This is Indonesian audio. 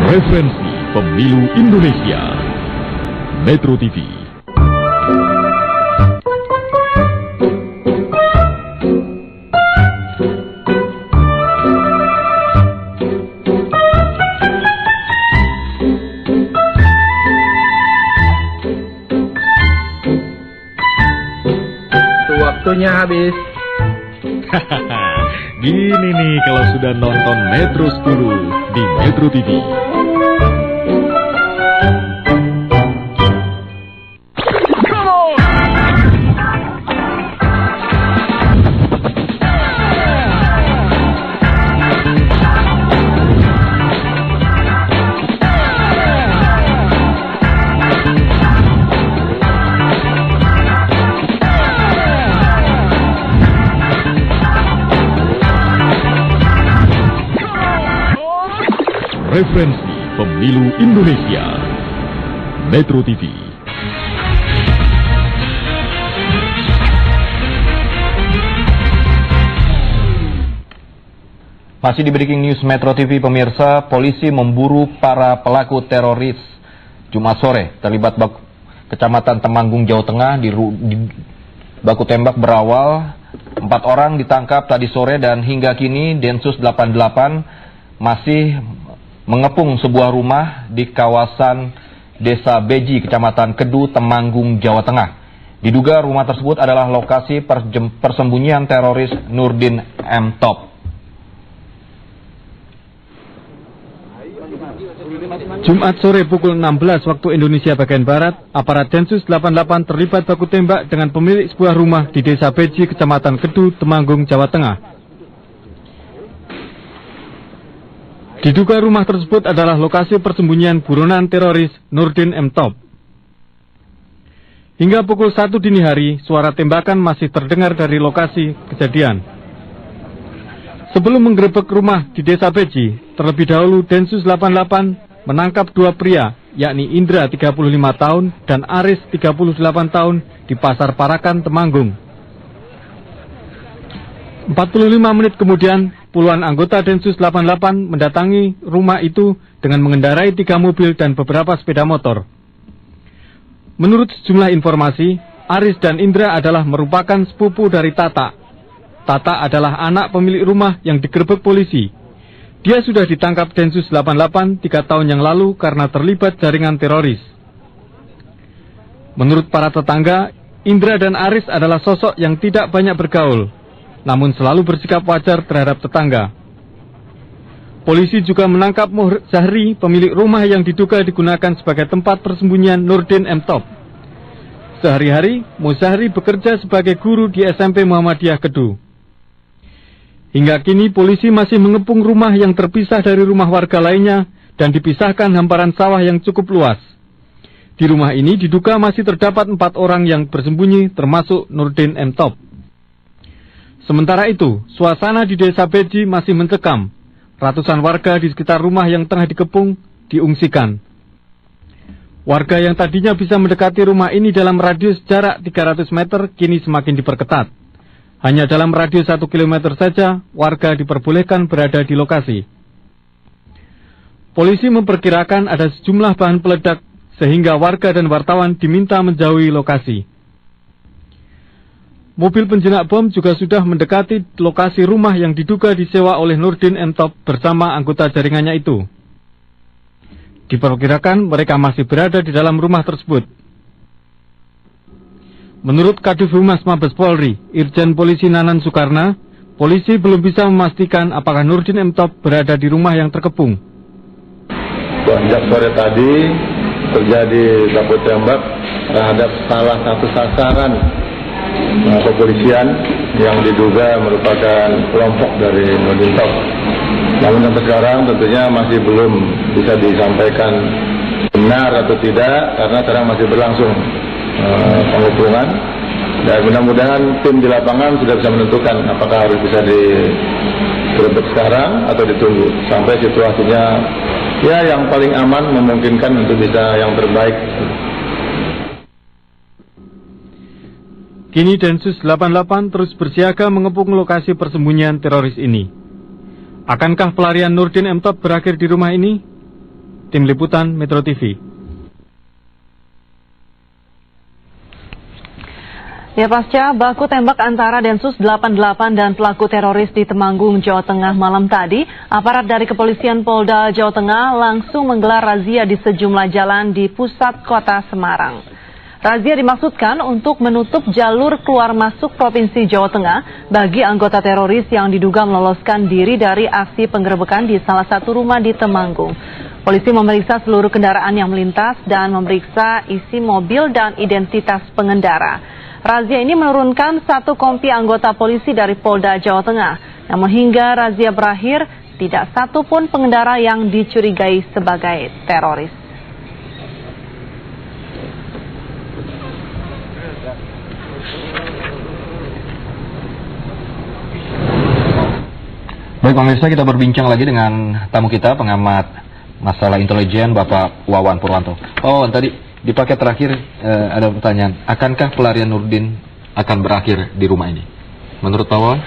Referensi Pemilu Indonesia. Metro TV. Waktunya habis. Gini nih kalau sudah nonton Metro 10 di Metro TV. Referensi Pemilu Indonesia. Metro TV. Masih di Breaking News Metro TV, pemirsa, polisi memburu para pelaku teroris Jumat sore terlibat Kecamatan Temanggung, Jawa Tengah. Di baku tembak berawal, 4 orang ditangkap tadi sore dan hingga kini Densus 88 masih mengepung sebuah rumah di kawasan Desa Beji, Kecamatan Kedu, Temanggung, Jawa Tengah. Diduga rumah tersebut adalah lokasi persembunyian teroris Nurdin M. Top. Jumat sore pukul 16 waktu Indonesia bagian Barat, aparat Densus 88 terlibat baku tembak dengan pemilik sebuah rumah di Desa Beji, Kecamatan Kedu, Temanggung, Jawa Tengah. Diduga rumah tersebut adalah lokasi persembunyian buronan teroris Nurdin M. Top. Hingga pukul 1 dini hari, suara tembakan masih terdengar dari lokasi kejadian. Sebelum menggerebek rumah di Desa Beji, terlebih dahulu Densus 88 menangkap 2 pria, yakni Indra 35 tahun dan Aris 38 tahun di Pasar Parakan, Temanggung. 45 menit kemudian, puluhan anggota Densus 88 mendatangi rumah itu dengan mengendarai 3 mobil dan beberapa sepeda motor. Menurut sejumlah informasi, Aris dan Indra adalah merupakan sepupu dari Tata. Tata adalah anak pemilik rumah yang digerebek polisi. Dia sudah ditangkap Densus 88 3 tahun yang lalu karena terlibat jaringan teroris. Menurut para tetangga, Indra dan Aris adalah sosok yang tidak banyak bergaul, namun selalu bersikap wajar terhadap tetangga. Polisi juga menangkap Zahri, pemilik rumah yang diduga digunakan sebagai tempat persembunyian Nurdin M. Top. Sehari-hari, Zahri bekerja sebagai guru di SMP Muhammadiyah Kedu. Hingga kini polisi masih mengepung rumah yang terpisah dari rumah warga lainnya dan dipisahkan hamparan sawah yang cukup luas. Di rumah ini diduga masih terdapat 4 orang yang bersembunyi termasuk Nurdin M. Top. Sementara itu, suasana di Desa Beji masih mencekam. Ratusan warga di sekitar rumah yang tengah dikepung diungsikan. Warga yang tadinya bisa mendekati rumah ini dalam radius jarak 300 meter kini semakin diperketat. Hanya dalam radius 1 km saja warga diperbolehkan berada di lokasi. Polisi memperkirakan ada sejumlah bahan peledak sehingga warga dan wartawan diminta menjauhi lokasi. Mobil penjinak bom juga sudah mendekati lokasi rumah yang diduga disewa oleh Nurdin M. Top bersama anggota jaringannya itu. Diperkirakan mereka masih berada di dalam rumah tersebut. Menurut Kadif Humas Mabes Polri, Irjen Polisi Nanan Soekarna, polisi belum bisa memastikan apakah Nurdin M. Top berada di rumah yang terkepung. Sejak sore tadi terjadi baku tembak terhadap salah satu sasaran kepolisian yang diduga merupakan kelompok dari Nurdin Top. Namun sampai sekarang tentunya masih belum bisa disampaikan benar atau tidak karena sekarang masih berlangsung pengepungan. Dan mudah-mudahan tim di lapangan sudah bisa menentukan apakah harus bisa digerebek sekarang atau ditunggu sampai situasinya ya yang paling aman memungkinkan untuk bisa yang terbaik. Kini Densus 88 terus bersiaga mengepung lokasi persembunyian teroris ini. Akankah pelarian Nurdin M. Top berakhir di rumah ini? Tim Liputan Metro TV. Ya, pasca baku tembak antara Densus 88 dan pelaku teroris di Temanggung, Jawa Tengah malam tadi, aparat dari Kepolisian Polda Jawa Tengah langsung menggelar razia di sejumlah jalan di pusat kota Semarang. Razia dimaksudkan untuk menutup jalur keluar masuk Provinsi Jawa Tengah bagi anggota teroris yang diduga meloloskan diri dari aksi penggerebekan di salah satu rumah di Temanggung. Polisi memeriksa seluruh kendaraan yang melintas dan memeriksa isi mobil dan identitas pengendara. Razia ini menurunkan 1 kompi anggota polisi dari Polda Jawa Tengah. Namun hingga razia berakhir, tidak satu pun pengendara yang dicurigai sebagai teroris. Baik pemirsa, kita berbincang lagi dengan tamu kita, pengamat masalah intelijen, Bapak Wawan Purwanto. Oh, tadi di paket terakhir ada pertanyaan, akankah pelarian Nurdin akan berakhir di rumah ini? Menurut Pak Wawan?